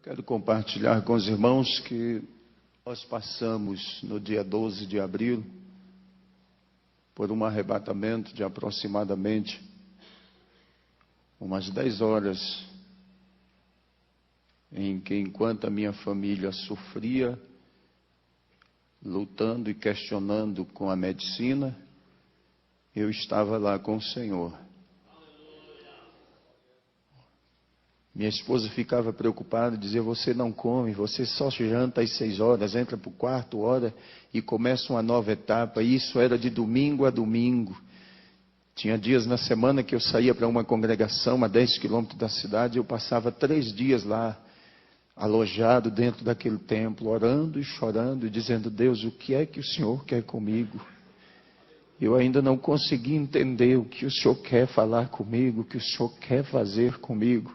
Quero compartilhar com os irmãos que nós passamos no dia 12 de abril por um arrebatamento de aproximadamente umas 10 horas, em que, enquanto a minha família sofria, lutando e questionando com a medicina, eu estava lá com o Senhor. Minha esposa ficava preocupada, dizia: você não come, você só janta às 6 horas, entra para o quarto, ora e começa uma nova etapa. E isso era de domingo a domingo. Tinha dias na semana que eu saía para uma congregação a 10 quilômetros da cidade, e eu passava 3 dias lá, alojado dentro daquele templo, orando e chorando, e dizendo: Deus, o que é que o Senhor quer comigo? Eu ainda não consegui entender o que o Senhor quer falar comigo, o que o Senhor quer fazer comigo.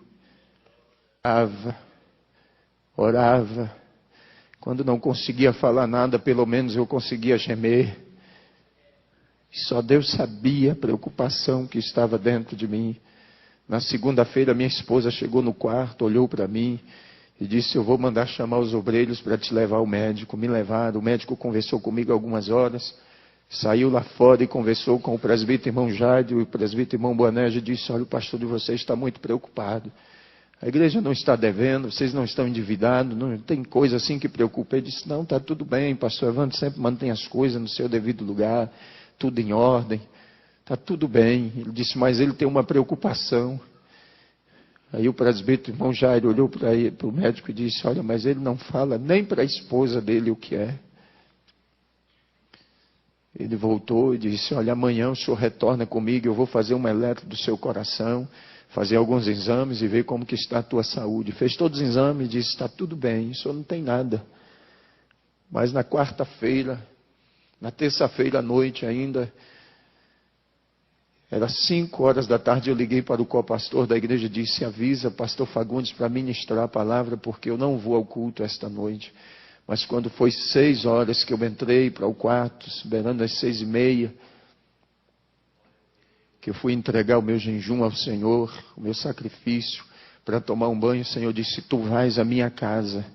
Orava. Quando não conseguia falar nada, pelo menos eu conseguia gemer. E só Deus sabia a preocupação que estava dentro de mim. Na segunda-feira, minha esposa chegou no quarto, olhou para mim e disse: eu vou mandar chamar os obreiros para te levar ao médico. Me levaram. O médico conversou comigo algumas horas, saiu lá fora e conversou com o presbítero irmão Jairo, e o presbítero irmão Boanerges disse: olha, o pastor de vocês está muito preocupado. A igreja não está devendo, vocês não estão endividados, não tem coisa assim que preocupa. Ele disse: não, está tudo bem, pastor Evandro sempre mantém as coisas no seu devido lugar, tudo em ordem, está tudo bem. Ele disse: mas ele tem uma preocupação. Aí o presbítero irmão Jairo olhou para o médico e disse: olha, mas ele não fala nem para a esposa dele o que é. Ele voltou e disse: olha, amanhã o senhor retorna comigo, eu vou fazer uma eletro do seu coração, fazer alguns exames e ver como que está a tua saúde. Fez todos os exames e disse: está tudo bem, o senhor não tem nada. Mas na quarta-feira, na terça-feira à noite ainda, era 5 horas da tarde, eu liguei para o co-pastor da igreja e disse: avisa pastor Fagundes para ministrar a palavra, porque eu não vou ao culto esta noite. Mas quando foi 6 horas que eu entrei para o quarto, beirando às 6:30, que eu fui entregar o meu jejum ao Senhor, o meu sacrifício, para tomar um banho, o Senhor disse: tu vais à minha casa,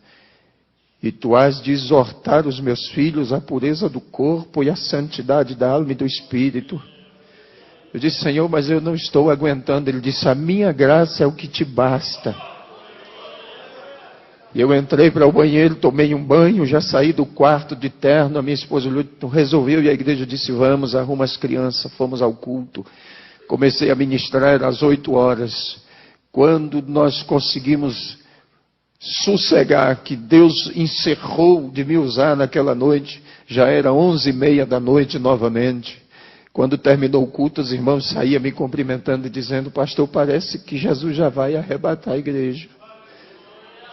e tu has de exortar os meus filhos à pureza do corpo e à santidade da alma e do espírito. Eu disse: Senhor, mas eu não estou aguentando. Ele disse: a minha graça é o que te basta. E eu entrei para o banheiro, tomei um banho, já saí do quarto de terno. A minha esposa resolveu, e a igreja disse: vamos, arruma as crianças. Fomos ao culto. Comecei a ministrar às 8 horas. Quando nós conseguimos sossegar, que Deus encerrou de me usar naquela noite, já era 11:30 da noite novamente. Quando terminou o culto, os irmãos saíam me cumprimentando e dizendo: pastor, parece que Jesus já vai arrebatar a igreja.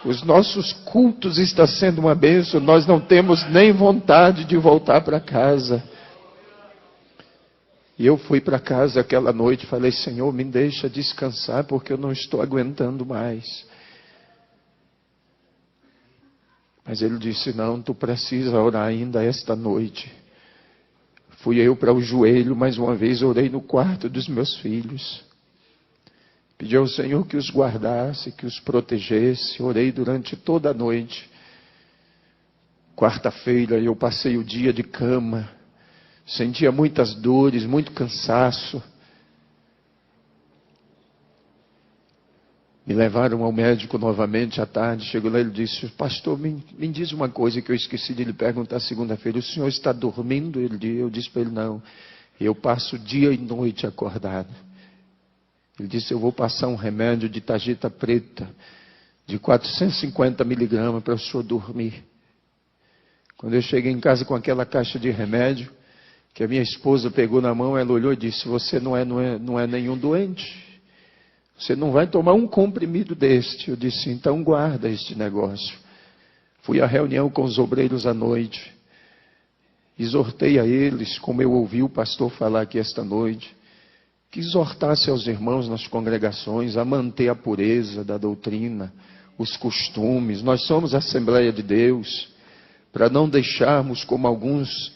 Os nossos cultos estão sendo uma bênção, nós não temos nem vontade de voltar para casa. E eu fui para casa aquela noite e falei: Senhor, me deixa descansar, porque eu não estou aguentando mais. Mas ele disse: não, tu precisa orar ainda esta noite. Fui eu para o joelho, mais uma vez orei no quarto dos meus filhos. Pedi ao Senhor que os guardasse, que os protegesse. Orei durante toda a noite. Quarta-feira eu passei o dia de cama. Sentia muitas dores, muito cansaço. Me levaram ao médico novamente à tarde. Chegou lá e ele disse: pastor, me diz uma coisa que eu esqueci de lhe perguntar segunda-feira. O senhor está dormindo? Eu disse para ele: não. Eu passo dia e noite acordado. Ele disse: eu vou passar um remédio de tarjeta preta, de 450 miligramas para o senhor dormir. Quando eu cheguei em casa com aquela caixa de remédio, que a minha esposa pegou na mão, ela olhou e disse: você não é nenhum doente. Você não vai tomar um comprimido deste. Eu disse: então guarda este negócio. Fui à reunião com os obreiros à noite. Exortei a eles, como eu ouvi o pastor falar aqui esta noite, que exortasse aos irmãos nas congregações a manter a pureza da doutrina, os costumes. Nós somos a Assembleia de Deus, para não deixarmos como alguns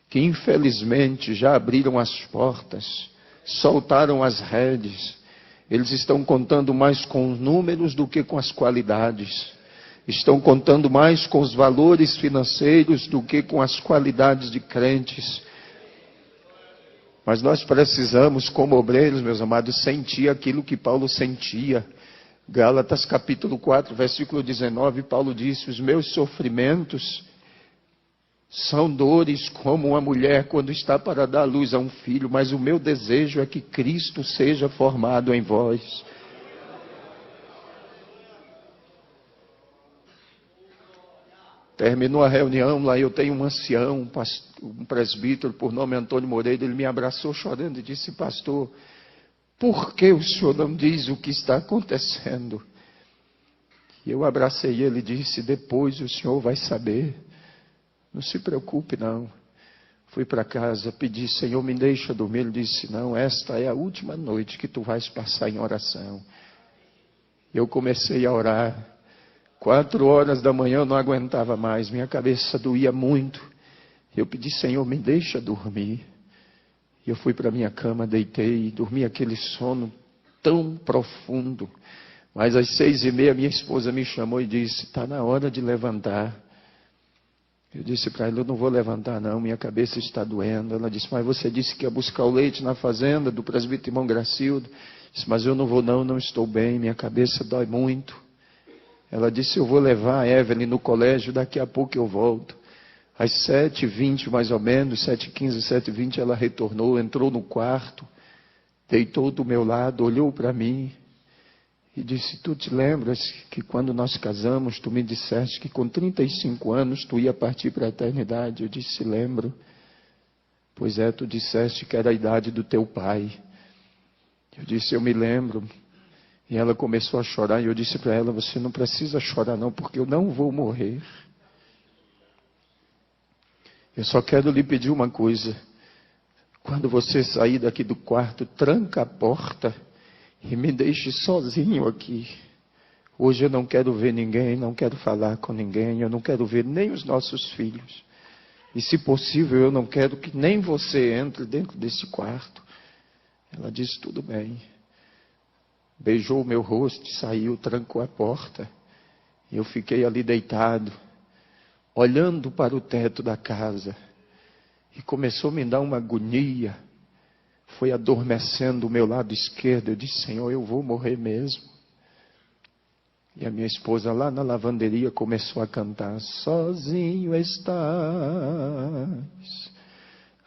que infelizmente já abriram as portas, soltaram as redes. Eles estão contando mais com os números do que com as qualidades. estão contando mais com os valores financeiros do que com as qualidades de crentes. Mas nós precisamos, como obreiros, meus amados, sentir aquilo que Paulo sentia. Gálatas capítulo 4, versículo 19, Paulo disse: os meus sofrimentos são dores como uma mulher quando está para dar luz a um filho, mas o meu desejo é que Cristo seja formado em vós. Terminou a reunião, lá eu tenho um ancião, um presbítero por nome Antônio Moreira, ele me abraçou chorando e disse: pastor, por que o senhor não diz o que está acontecendo? E eu abracei ele e disse: depois o senhor vai saber, não se preocupe não. Fui para casa, pedi: Senhor, me deixa dormir. Ele disse: não, esta é a última noite que tu vais passar em oração. Eu comecei a orar. 4 horas da manhã eu não aguentava mais, minha cabeça doía muito. Eu pedi: Senhor, me deixa dormir. E eu fui para minha cama, deitei e dormi aquele sono tão profundo. Mas às 6h30 minha esposa me chamou e disse: está na hora de levantar. Eu disse para ela: eu não vou levantar não, minha cabeça está doendo. Ela disse: mas você disse que ia buscar o leite na fazenda do presbítero irmão Gracildo. Eu disse: mas eu não vou não estou bem, minha cabeça dói muito. Ela disse: eu vou levar a Evelyn no colégio, daqui a pouco eu volto. Às 7h20 mais ou menos, 7h15, 7h20, ela retornou, entrou no quarto, deitou do meu lado, olhou para mim e disse: tu te lembras que quando nós casamos, tu me disseste que com 35 anos tu ia partir para a eternidade? Eu disse: lembro. Pois é, tu disseste que era a idade do teu pai. Eu disse: eu me lembro. E ela começou a chorar e eu disse para ela: você não precisa chorar não, porque eu não vou morrer. Eu só quero lhe pedir uma coisa. Quando você sair daqui do quarto, tranca a porta e me deixe sozinho aqui. Hoje eu não quero ver ninguém, não quero falar com ninguém, eu não quero ver nem os nossos filhos. E se possível, eu não quero que nem você entre dentro desse quarto. Ela disse: tudo bem. Beijou o meu rosto, saiu, trancou a porta. E eu fiquei ali deitado, olhando para o teto da casa. E começou a me dar uma agonia. Foi adormecendo o meu lado esquerdo. Eu disse: Senhor, eu vou morrer mesmo. E a minha esposa lá na lavanderia começou a cantar: sozinho estás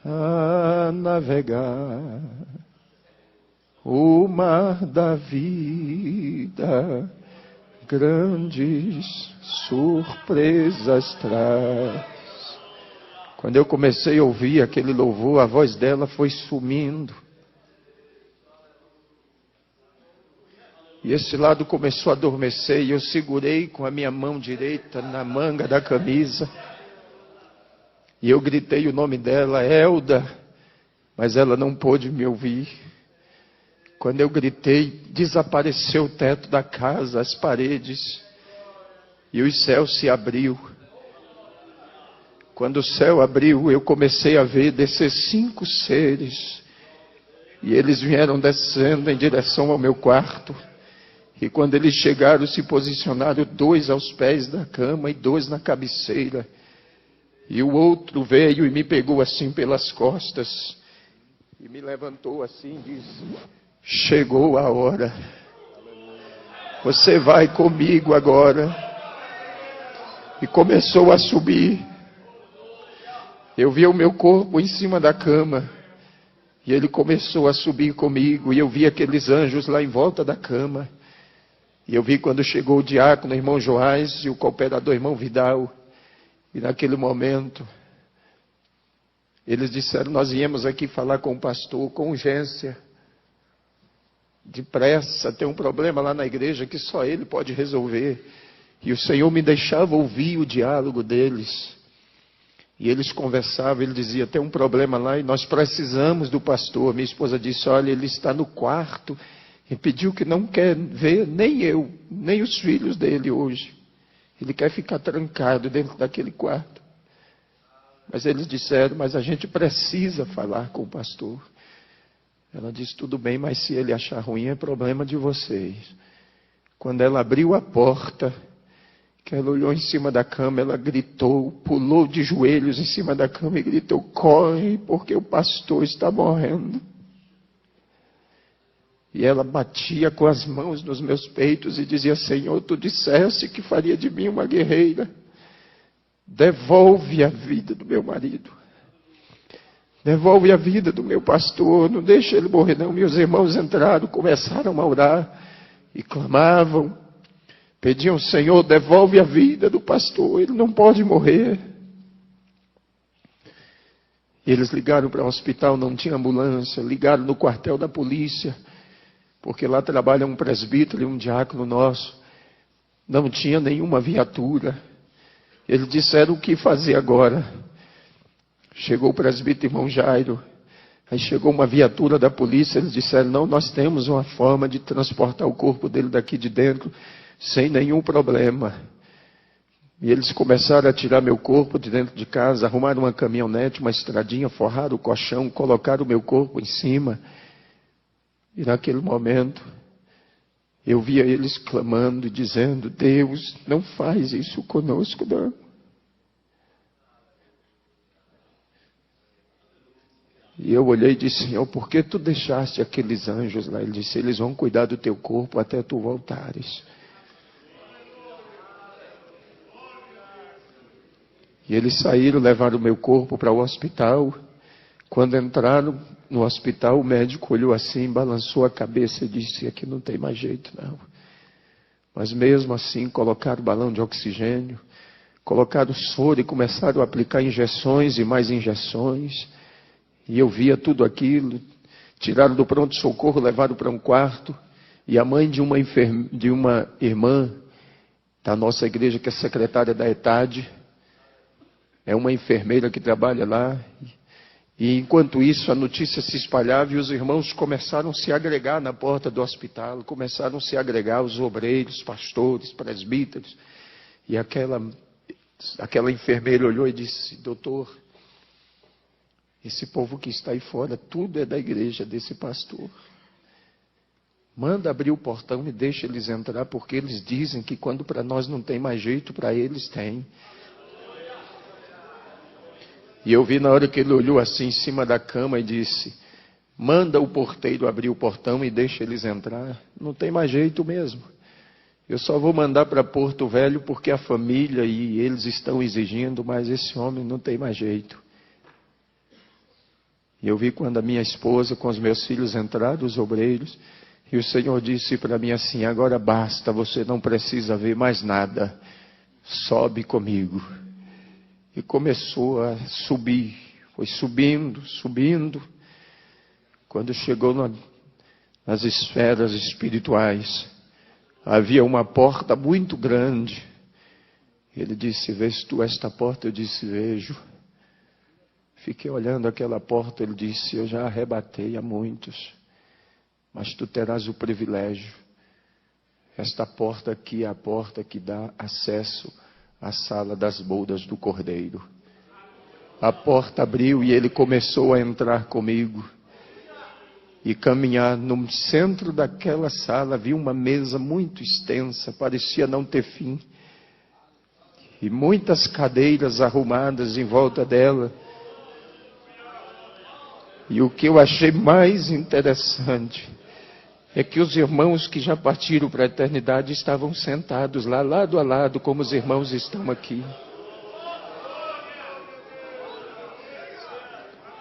a navegar o mar da vida, grandes surpresas traz. Quando eu comecei a ouvir aquele louvor, a voz dela foi sumindo. E esse lado começou a adormecer e eu segurei com a minha mão direita na manga da camisa. E eu gritei o nome dela: Elda, mas ela não pôde me ouvir. Quando eu gritei, desapareceu o teto da casa, as paredes, e o céu se abriu. Quando o céu abriu, eu comecei a ver descer 5 seres, e eles vieram descendo em direção ao meu quarto. E quando eles chegaram, se posicionaram 2 aos pés da cama e 2 na cabeceira. E o outro veio e me pegou assim pelas costas, e me levantou assim e disse: chegou a hora. Você vai comigo agora. E começou a subir. Eu vi o meu corpo em cima da cama. E ele começou a subir comigo. E eu vi aqueles anjos lá em volta da cama. E eu vi quando chegou o diácono, o irmão Joás, e o cooperador, irmão Vidal. E naquele momento, eles disseram: nós viemos aqui falar com o pastor com urgência. Depressa, tem um problema lá na igreja que só ele pode resolver. E o Senhor me deixava ouvir o diálogo deles. E eles conversavam, ele dizia: tem um problema lá e nós precisamos do pastor. Minha esposa disse: olha, ele está no quarto e pediu que não quer ver nem eu, nem os filhos dele hoje. Ele quer ficar trancado dentro daquele quarto. Mas eles disseram: mas a gente precisa falar com o pastor. Ela disse: tudo bem, mas se ele achar ruim é problema de vocês. Quando ela abriu a porta, que ela olhou em cima da cama, ela gritou, pulou de joelhos em cima da cama e gritou: corre, porque o pastor está morrendo. E ela batia com as mãos nos meus peitos e dizia: Senhor, tu disseste que faria de mim uma guerreira. Devolve a vida do meu marido. Devolve a vida do meu pastor. Não deixa ele morrer não. Meus irmãos entraram, começaram a orar e clamavam. Pediam: Senhor, devolve a vida do pastor. Ele não pode morrer. E eles ligaram para o hospital, não tinha ambulância. Ligaram no quartel da polícia, porque lá trabalha um presbítero e um diácono nosso. Não tinha nenhuma viatura. Eles disseram: o que fazer agora? Chegou o presbítero irmão Jairo. Aí chegou uma viatura da polícia. Eles disseram: não, nós temos uma forma de transportar o corpo dele daqui de dentro sem nenhum problema. E eles começaram a tirar meu corpo de dentro de casa, arrumaram uma caminhonete, uma estradinha, forraram o colchão, colocaram o meu corpo em cima. E naquele momento, eu via eles clamando e dizendo: Deus, não faz isso conosco, não. E eu olhei e disse: Senhor, por que tu deixaste aqueles anjos lá? Ele disse: eles vão cuidar do teu corpo até tu voltares. E eles saíram, levaram o meu corpo para o hospital. Quando entraram no hospital, o médico olhou assim, balançou a cabeça e disse: aqui não tem mais jeito, não. Mas mesmo assim, colocaram balão de oxigênio, colocaram soro e começaram a aplicar injeções e mais injeções. E eu via tudo aquilo. Tiraram do pronto-socorro, levaram para um quarto. E a mãe de uma irmã da nossa igreja, que é secretária da ETAD, é uma enfermeira que trabalha lá. E enquanto isso, a notícia se espalhava e os irmãos começaram a se agregar na porta do hospital. Começaram a se agregar os obreiros, pastores, presbíteros. E aquela enfermeira olhou e disse: doutor, esse povo que está aí fora, tudo é da igreja desse pastor. Manda abrir o portão e deixa eles entrar, porque eles dizem que quando para nós não tem mais jeito, para eles tem. E eu vi na hora que ele olhou assim em cima da cama e disse: manda o porteiro abrir o portão e deixa eles entrar. Não tem mais jeito mesmo. Eu só vou mandar para Porto Velho porque a família e eles estão exigindo, mas esse homem não tem mais jeito. E eu vi quando a minha esposa com os meus filhos entraram, os obreiros, e o Senhor disse para mim assim: agora basta, você não precisa ver mais nada, sobe comigo. E começou a subir, foi subindo, subindo. Quando chegou nas esferas espirituais, havia uma porta muito grande. Ele disse: vês tu esta porta? Eu disse: vejo. Fiquei olhando aquela porta. Ele disse: eu já arrebatei a muitos, mas tu terás o privilégio. Esta porta aqui é a porta que dá acesso à sala das bodas do Cordeiro. A porta abriu e ele começou a entrar comigo e caminhar. No centro daquela sala havia uma mesa muito extensa, parecia não ter fim, e muitas cadeiras arrumadas em volta dela. E o que eu achei mais interessante é que os irmãos que já partiram para a eternidade estavam sentados lá, lado a lado, como os irmãos estão aqui.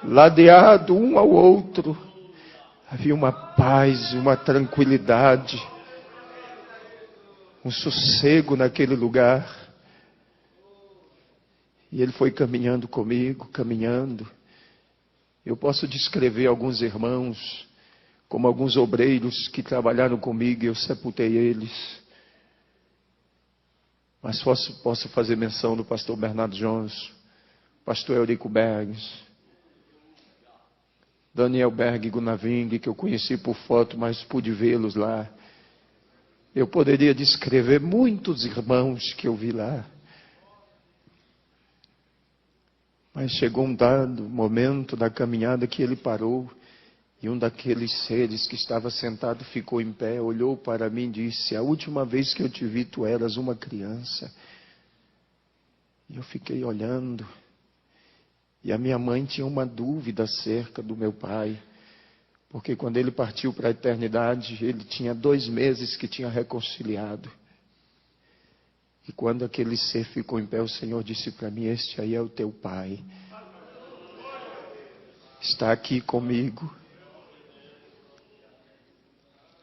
Ladeado um ao outro, havia uma paz, uma tranquilidade, um sossego naquele lugar. E ele foi caminhando comigo, caminhando. Eu posso descrever alguns irmãos, como alguns obreiros que trabalharam comigo e eu sepultei eles. Mas posso fazer menção do pastor Bernardo Jones, pastor Eurico Bergs, Daniel Berg Gunaving, que eu conheci por foto, mas pude vê-los lá. Eu poderia descrever muitos irmãos que eu vi lá. Mas chegou um dado momento da caminhada que ele parou E um daqueles seres que estava sentado ficou em pé, olhou para mim e disse: a última vez que eu te vi, tu eras uma criança. E eu fiquei olhando. E a minha mãe tinha uma dúvida acerca do meu pai. Porque quando ele partiu para a eternidade, ele tinha 2 meses que tinha reconciliado. E quando aquele ser ficou em pé, o Senhor disse para mim: este aí é o teu pai. Está aqui comigo.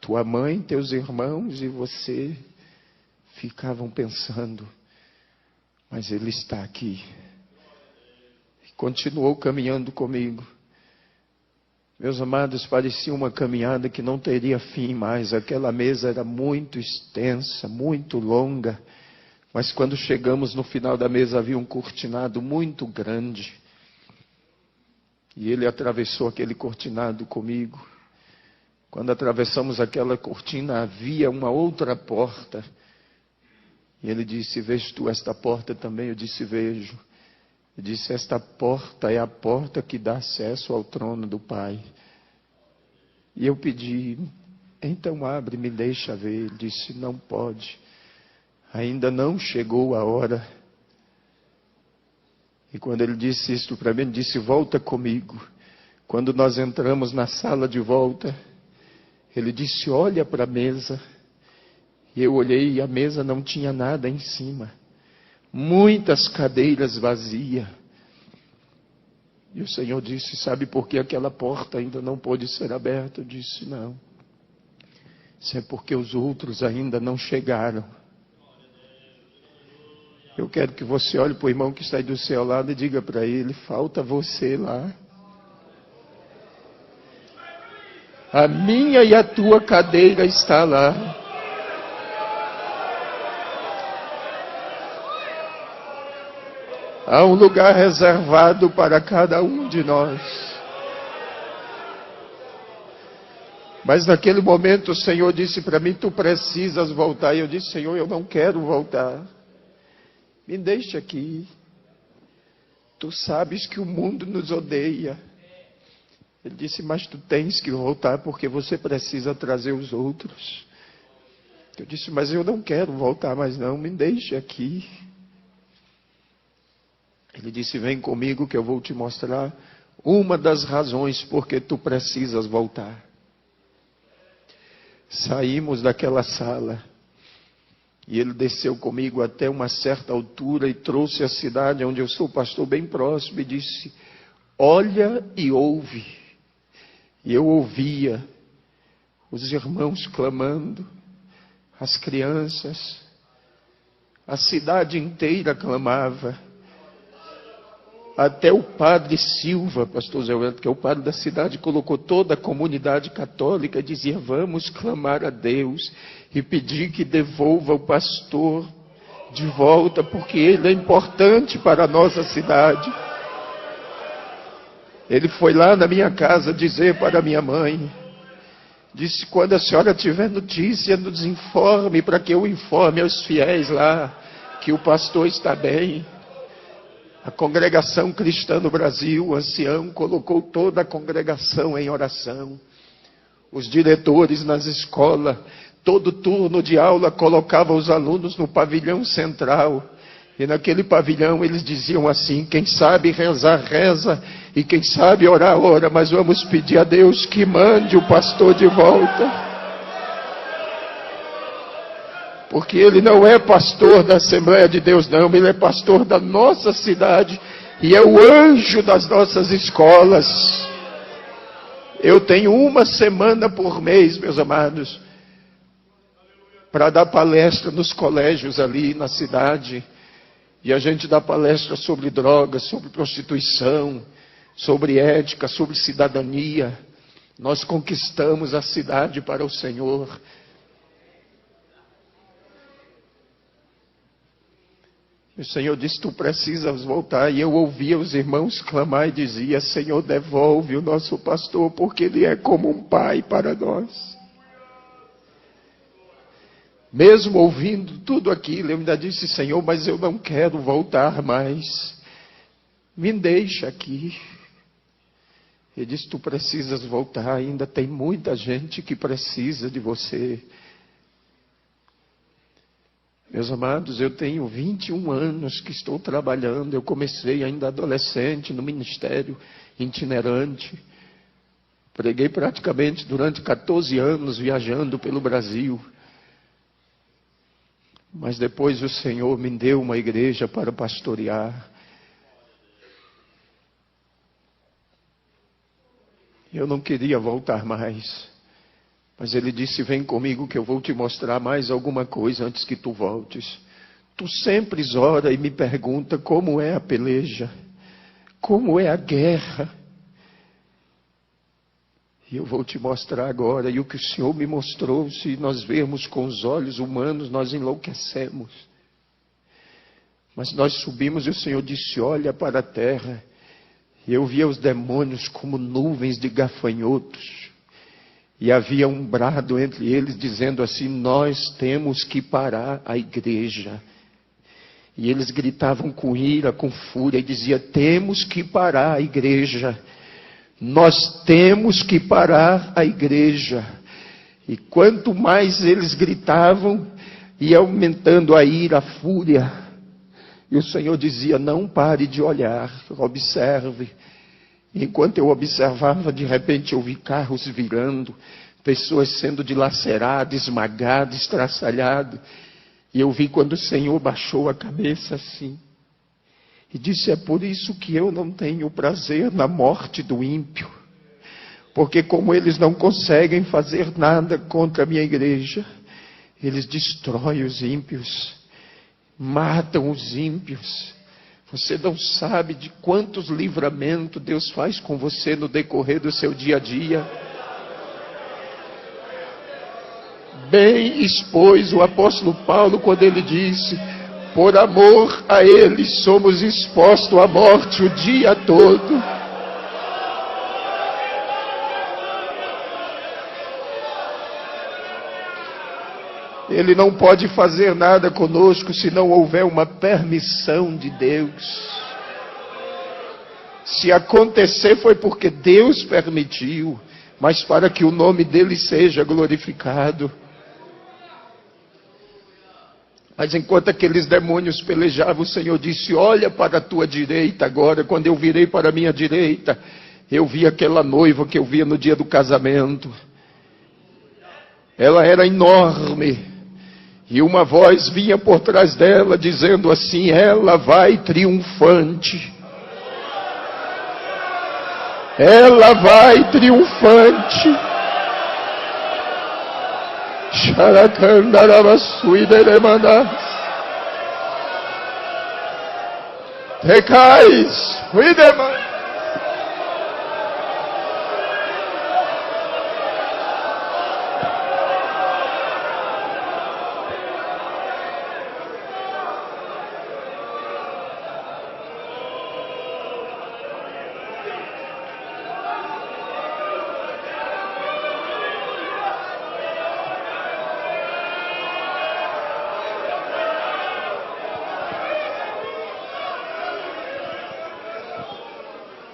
Tua mãe, teus irmãos e você ficavam pensando, mas ele está aqui. E continuou caminhando comigo. Meus amados, parecia uma caminhada que não teria fim mais. Aquela mesa era muito extensa, muito longa. Mas quando chegamos no final da mesa, havia um cortinado muito grande. E ele atravessou aquele cortinado comigo. Quando atravessamos aquela cortina, havia uma outra porta. E ele disse: vês tu esta porta também? Eu disse: vejo. Ele disse: esta porta é a porta que dá acesso ao trono do Pai. E eu pedi: então abre, me deixa ver. Ele disse: não pode. Ainda não chegou a hora. E quando ele disse isso para mim, ele disse: volta comigo. Quando nós entramos na sala de volta, ele disse: olha para a mesa. E eu olhei e a mesa não tinha nada em cima. Muitas cadeiras vazias. E o Senhor disse: sabe por que aquela porta ainda não pôde ser aberta? Eu disse: não. Isso é porque os outros ainda não chegaram. Eu quero que você olhe para o irmão que está aí do seu lado e diga para ele: falta você lá. A minha e a tua cadeira está lá. Há um lugar reservado para cada um de nós. Mas naquele momento o Senhor disse para mim: tu precisas voltar. E eu disse: Senhor, eu não quero voltar. Me deixe aqui. Tu sabes que o mundo nos odeia. Ele disse: mas tu tens que voltar porque você precisa trazer os outros. Eu disse: mas eu não quero voltar mais não, me deixe aqui. Ele disse: vem comigo que eu vou te mostrar uma das razões porque tu precisas voltar. Saímos daquela sala e ele desceu comigo até uma certa altura e trouxe a cidade onde eu sou pastor bem próximo e disse: olha e ouve. E eu ouvia os irmãos clamando, as crianças, a cidade inteira clamava. Até o padre Silva, pastor Zé Wellington, que é o padre da cidade, colocou toda a comunidade católica e dizia: vamos clamar a Deus e pedir que devolva o pastor de volta, porque ele é importante para a nossa cidade. Ele foi lá na minha casa dizer para minha mãe, disse: quando a senhora tiver notícia, nos informe, para que eu informe aos fiéis lá, que o pastor está bem. A congregação cristã no Brasil, o ancião, colocou toda a congregação em oração. Os diretores nas escolas, todo turno de aula, colocavam os alunos no pavilhão central. E naquele pavilhão eles diziam assim: quem sabe rezar, reza, e quem sabe orar, ora, mas vamos pedir a Deus que mande o pastor de volta. Porque ele não é pastor da Assembleia de Deus, não, ele é pastor da nossa cidade, e é o anjo das nossas escolas. Eu tenho 1 semana por mês, meus amados, para dar palestra nos colégios ali na cidade. E a gente dá palestra sobre drogas, sobre prostituição, sobre ética, sobre cidadania. Nós conquistamos a cidade para o Senhor. O Senhor disse: tu precisas voltar. E eu ouvia os irmãos clamar e dizia: Senhor, devolve o nosso pastor, porque ele é como um pai para nós. Mesmo ouvindo tudo aquilo, eu ainda disse: Senhor, mas eu não quero voltar mais. Me deixa aqui. Ele disse, tu precisas voltar, ainda tem muita gente que precisa de você. Meus amados, eu tenho 21 anos que estou trabalhando, eu comecei ainda adolescente no ministério itinerante. Preguei praticamente durante 14 anos viajando pelo Brasil. Mas depois o Senhor me deu uma igreja para pastorear. Eu não queria voltar mais. Mas Ele disse, vem comigo que eu vou te mostrar mais alguma coisa antes que tu voltes. Tu sempre ora e me pergunta como é a peleja, como é a guerra. E eu vou te mostrar agora. E o que o Senhor me mostrou, se nós vermos com os olhos humanos, nós enlouquecemos. Mas nós subimos e o Senhor disse, olha para a terra. E eu via os demônios como nuvens de gafanhotos. E havia um brado entre eles dizendo assim, nós temos que parar a igreja. E eles gritavam com ira, com fúria, e diziam, temos que parar a igreja. Nós temos que parar a igreja. E quanto mais eles gritavam, ia aumentando a ira, a fúria. E o Senhor dizia, não pare de olhar, observe. Enquanto eu observava, de repente eu vi carros virando, pessoas sendo dilaceradas, esmagadas, estraçalhadas. E eu vi quando o Senhor baixou a cabeça assim. E disse, é por isso que eu não tenho prazer na morte do ímpio. Porque como eles não conseguem fazer nada contra a minha igreja, eles destroem os ímpios, matam os ímpios. Você não sabe de quantos livramentos Deus faz com você no decorrer do seu dia a dia. Bem expôs o apóstolo Paulo quando ele disse, por amor a ele somos expostos à morte o dia todo. Ele não pode fazer nada conosco se não houver uma permissão de Deus. Se acontecer foi porque Deus permitiu, mas para que o nome dele seja glorificado. Mas enquanto aqueles demônios pelejavam, o Senhor disse, olha para a tua direita agora. Quando eu virei para a minha direita, eu vi aquela noiva que eu via no dia do casamento. Ela era enorme. E uma voz vinha por trás dela, dizendo assim, ela vai triunfante. Ela vai triunfante. Recais, cuidema.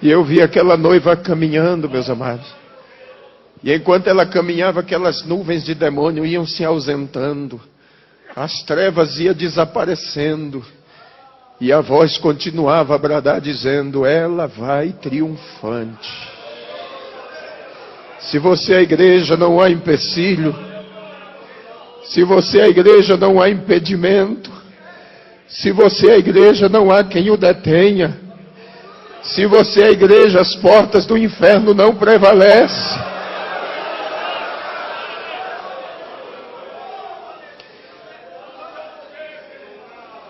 E eu vi aquela noiva caminhando, meus amados. E enquanto ela caminhava, aquelas nuvens de demônio iam se ausentando. As trevas iam desaparecendo. E a voz continuava a bradar, dizendo, ela vai triunfante. Se você é a igreja, não há empecilho. Se você é a igreja, não há impedimento. Se você é a igreja, não há quem o detenha. Se você é a igreja, as portas do inferno não prevalecem.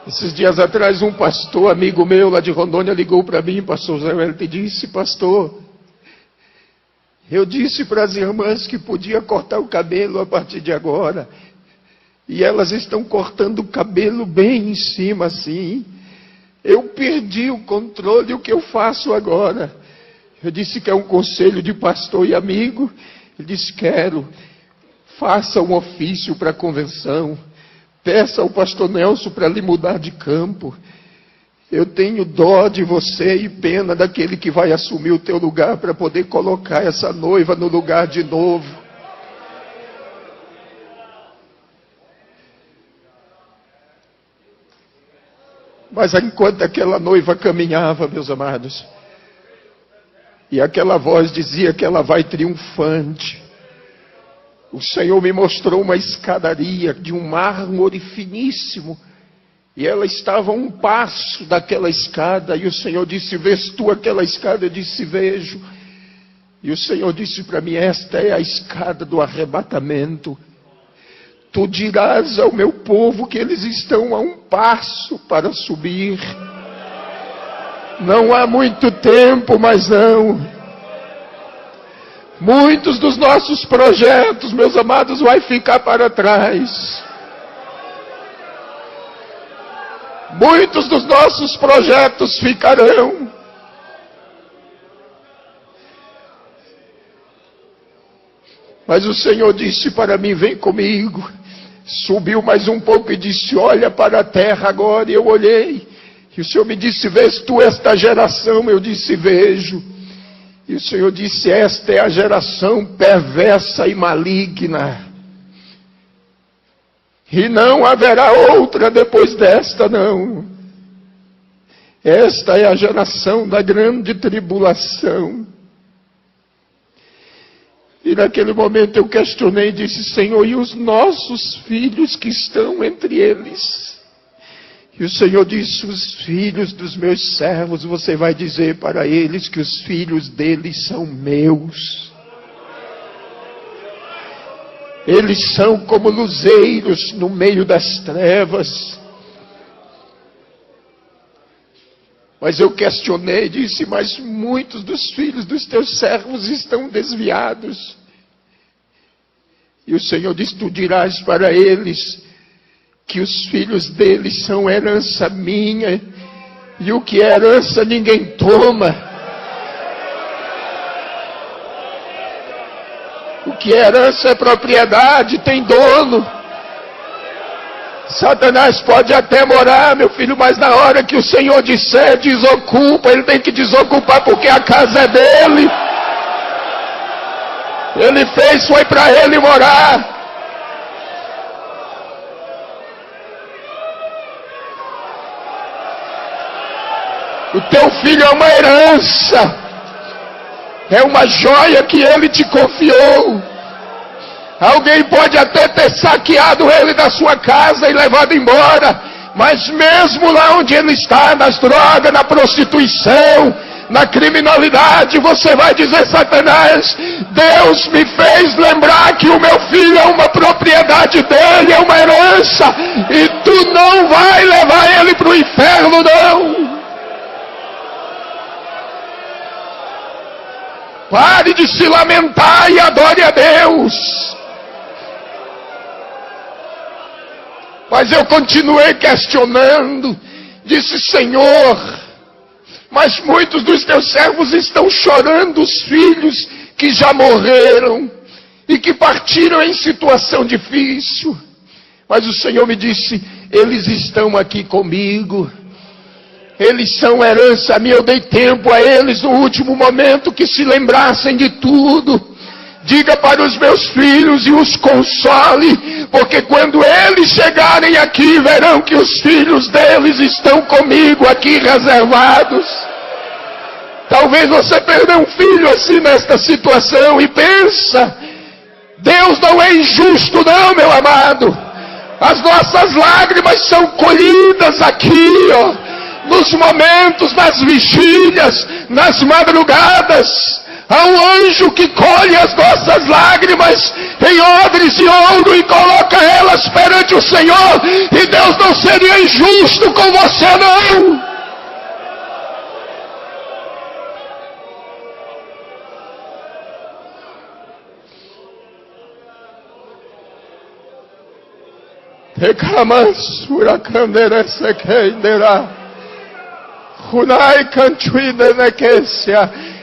Esses dias atrás, um pastor, amigo meu lá de Rondônia, ligou para mim, pastor Zé Wellington, e disse, pastor, eu disse para as irmãs que podia cortar o cabelo a partir de agora. E elas estão cortando o cabelo bem em cima assim. Eu perdi o controle, o que eu faço agora? Eu disse que é um conselho de pastor e amigo. Ele disse, quero. Faça um ofício para a convenção. Peça ao pastor Nelson para lhe mudar de campo. Eu tenho dó de você e pena daquele que vai assumir o teu lugar para poder colocar essa noiva no lugar de novo. Mas enquanto aquela noiva caminhava, meus amados, e aquela voz dizia que ela vai triunfante, o Senhor me mostrou uma escadaria de um mármore finíssimo, e ela estava a um passo daquela escada, e o Senhor disse: vês tu aquela escada? Eu disse: vejo. E o Senhor disse para mim: esta é a escada do arrebatamento. Tu dirás ao meu povo que eles estão a um passo para subir. Não há muito tempo, mas não. Muitos dos nossos projetos, meus amados, vai ficar para trás. Muitos dos nossos projetos ficarão. Mas o Senhor disse para mim: vem comigo. Subiu mais um pouco e disse: olha para a terra agora. E eu olhei. E o Senhor me disse: vês tu esta geração? Eu disse: vejo. E o Senhor disse: esta é a geração perversa e maligna. E não haverá outra depois desta, não. Esta é a geração da grande tribulação. E naquele momento eu questionei e disse: Senhor, e os nossos filhos que estão entre eles? E o Senhor disse: os filhos dos meus servos, você vai dizer para eles que os filhos deles são meus. Eles são como luzeiros no meio das trevas. Mas eu questionei e disse: mas muitos dos filhos dos teus servos estão desviados. E o Senhor disse: tu dirás para eles que os filhos deles são herança minha, e o que é herança ninguém toma. O que é herança é propriedade, tem dono. Satanás pode até morar, meu filho, mas na hora que o Senhor disser desocupa, ele tem que desocupar, porque a casa é dele. Ele fez, foi para ele morar. O teu filho é uma herança. É uma joia que ele te confiou. Alguém pode até ter saqueado ele da sua casa e levado embora, mas mesmo lá onde ele está, nas drogas, na prostituição, na criminalidade, você vai dizer: Satanás, Deus me fez lembrar que o meu filho é uma propriedade dele, é uma herança, e tu não vai levar ele para o inferno, não. Pare de se lamentar e adore a Deus. Mas eu continuei questionando. Disse: Senhor, mas muitos dos teus servos estão chorando os filhos que já morreram e que partiram em situação difícil. Mas o Senhor me disse: eles estão aqui comigo. Eles são herança minha. Eu dei tempo a eles no último momento que se lembrassem de tudo. Diga para os meus filhos e os console, porque quando eles chegarem aqui, verão que os filhos deles estão comigo aqui reservados. Talvez você perdeu um filho assim nesta situação e pensa: Deus não é injusto não, meu amado. As nossas lágrimas são colhidas aqui, nos momentos, nas vigílias, nas madrugadas. Há um anjo que colhe as nossas lágrimas em odres de ouro e coloca elas perante o Senhor. E Deus não seria injusto com você, não. Tekamansura kanderese kendera. Hunai kanchuide nekesia.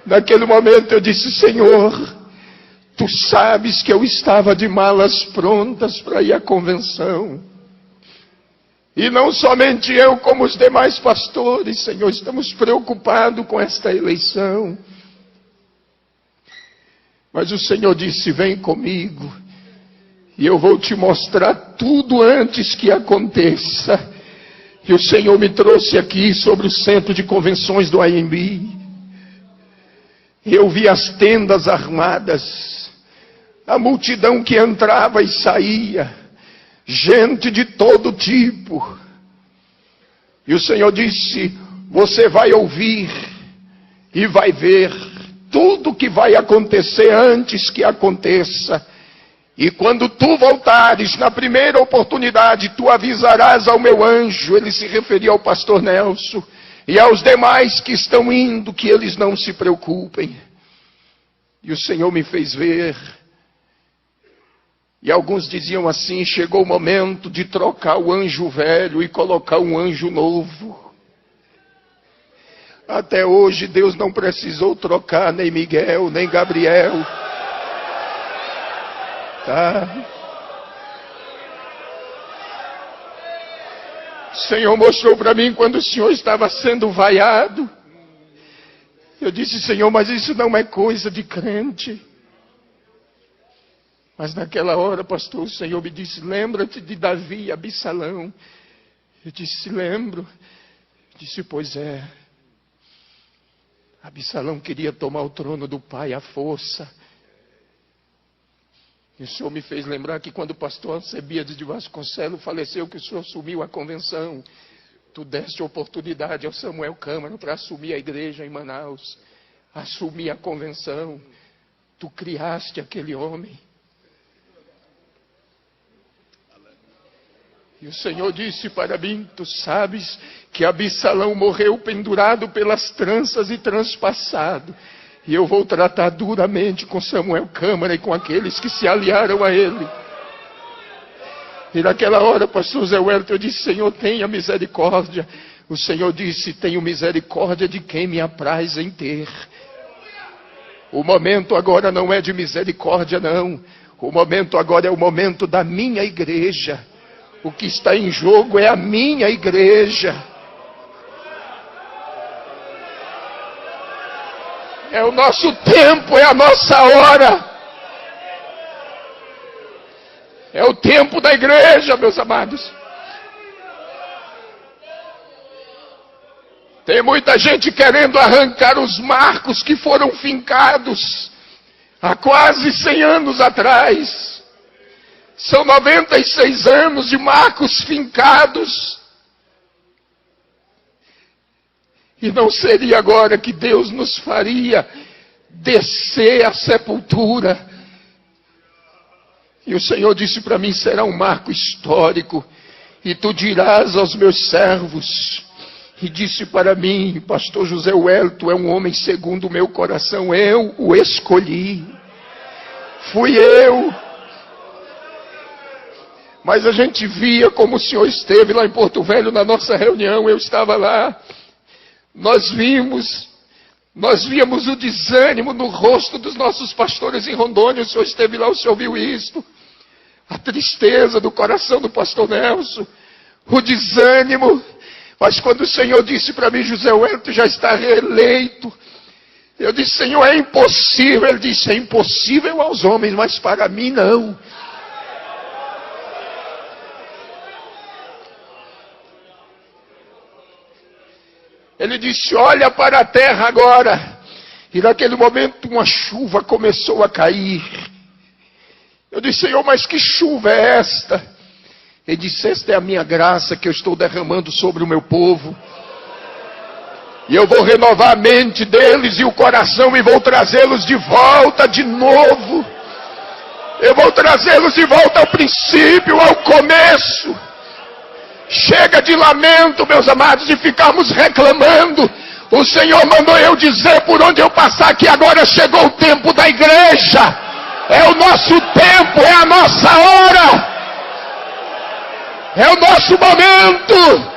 Naquele momento eu disse: Senhor, Tu sabes que eu estava de malas prontas para ir à convenção. E não somente eu, como os demais pastores, Senhor, estamos preocupados com esta eleição. Mas o Senhor disse, vem comigo, e eu vou te mostrar tudo antes que aconteça. E o Senhor me trouxe aqui sobre o centro de convenções do AMB. Eu vi as tendas armadas, a multidão que entrava e saía, gente de todo tipo. E o Senhor disse, você vai ouvir e vai ver tudo que vai acontecer antes que aconteça. E quando tu voltares, na primeira oportunidade, tu avisarás ao meu anjo, ele se referia ao pastor Nelson, e aos demais que estão indo, que eles não se preocupem. E o Senhor me fez ver. E alguns diziam assim, chegou o momento de trocar o anjo velho e colocar um anjo novo. Até hoje Deus não precisou trocar nem Miguel, nem Gabriel. Tá? O Senhor mostrou para mim quando o Senhor estava sendo vaiado. Eu disse, Senhor, mas isso não é coisa de crente. Mas naquela hora, pastor, o Senhor me disse, lembra-te de Davi e Absalão. Eu disse, lembro. Eu disse, pois é. Absalão queria tomar o trono do pai à força. E o Senhor me fez lembrar que quando o pastor Alcebiades de Vasconcelos faleceu, que o Senhor assumiu a convenção, tu deste oportunidade ao Samuel Câmara para assumir a igreja em Manaus, assumir a convenção. Tu criaste aquele homem. E o Senhor disse para mim, tu sabes que Absalão morreu pendurado pelas tranças e transpassado. E eu vou tratar duramente com Samuel Câmara e com aqueles que se aliaram a ele. E naquela hora, pastor Zé Wellington, eu disse, Senhor, tenha misericórdia. O Senhor disse, tenho misericórdia de quem me apraz em ter. O momento agora não é de misericórdia, não. O momento agora é o momento da minha igreja. O que está em jogo é a minha igreja. É o nosso tempo, é a nossa hora. É o tempo da igreja, meus amados. Tem muita gente querendo arrancar os marcos que foram fincados há quase 100 anos atrás. São 96 anos de marcos fincados. E não seria agora que Deus nos faria descer à sepultura. E o Senhor disse para mim, será um marco histórico. E tu dirás aos meus servos. E disse para mim, pastor José Wellington é um homem segundo o meu coração. Eu o escolhi. Fui eu. Mas a gente via como o Senhor esteve lá em Porto Velho na nossa reunião. Eu estava lá. Nós víamos o desânimo no rosto dos nossos pastores em Rondônia. O Senhor esteve lá, o Senhor viu isto. A tristeza do coração do pastor Nelson. O desânimo. Mas quando o Senhor disse para mim, José Wellington já está reeleito. Eu disse, Senhor, é impossível. Ele disse, é impossível aos homens, mas para mim não. Ele disse, olha para a terra agora. E naquele momento uma chuva começou a cair. Eu disse, Senhor, mas que chuva é esta? Ele disse, esta é a minha graça que eu estou derramando sobre o meu povo. E eu vou renovar a mente deles e o coração e vou trazê-los de volta de novo. Eu vou trazê-los de volta ao princípio, ao começo. Chega de lamento, meus amados, de ficarmos reclamando. O Senhor mandou eu dizer por onde eu passar que agora chegou o tempo da igreja. É o nosso tempo, é a nossa hora. É o nosso momento.